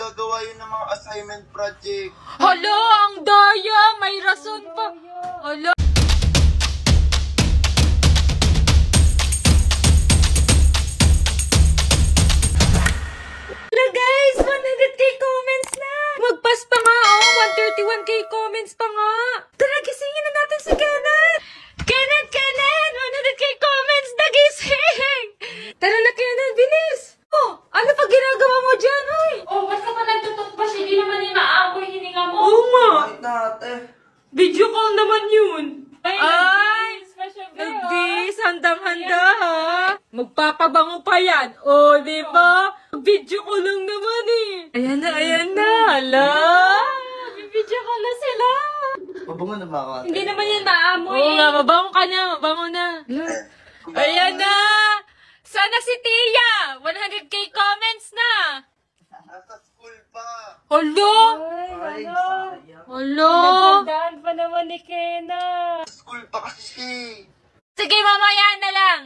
magagawa yun ng mga assignment project. Hala, ang daya! May rason pa! Hala! Hala guys! 100k comments na! Magpas pa nga, oh! 131k comments pa nga! Tara, gisingin na natin si Kenan! Kenan! 100k comments na gising! Tara na, Kenan! Bilis! Oh! Ano pa ginagawa mo dyan, oy? Oh, ba't ka pa nagtututbas? Hindi naman yung maamoy hininga mo. Oo nga! Bakit na ate? Video call naman yun. Ay! Nagbis, handang-handa ha. Magpapabango pa yan. O, di ba? Video call lang naman eh. Ayan na. Hala. Video call na sila. Mabango na ba ako ate? Hindi naman yan maamoy. Oo nga, mabango ka na. Mabango na. Ayan na. Sana si Tia. 100k comments na. Nasa school pa. Hala. Ay, Hala. Nagandaan pa naman ni Kena. school pa kasi. Sige, mamaya na lang.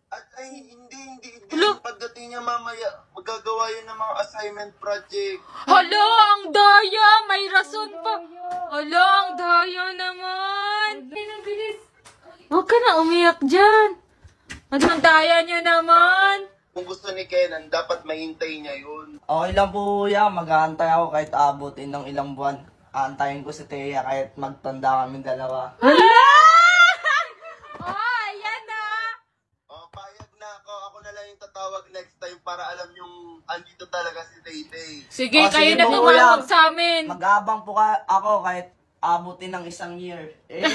At ay, hindi. Hello? Pagdating niya mamaya, magagawa yun ng mga assignment project. Hala, ang daya! May rason pa. Hala, ang daya naman. Bilis. Huwag ka na umiyak dyan. Ang daya niya naman. Kung gusto ni Kenan, dapat mahintay niya yun. Okay lang po kuya, mag-aantay ako kahit abutin ng ilang buwan. Aantayin ko si Thea kahit magtanda kami dalawa. Hala! Oh, ayan na. Oh, payag na ako. Ako na lang yung tatawag next time para alam yung andito talaga si Tay-Tay. Sige, Oh, kayo sige na po, tumawag kuya. sa amin. Mag-aabang po ako kahit abutin ng isang year. Eh,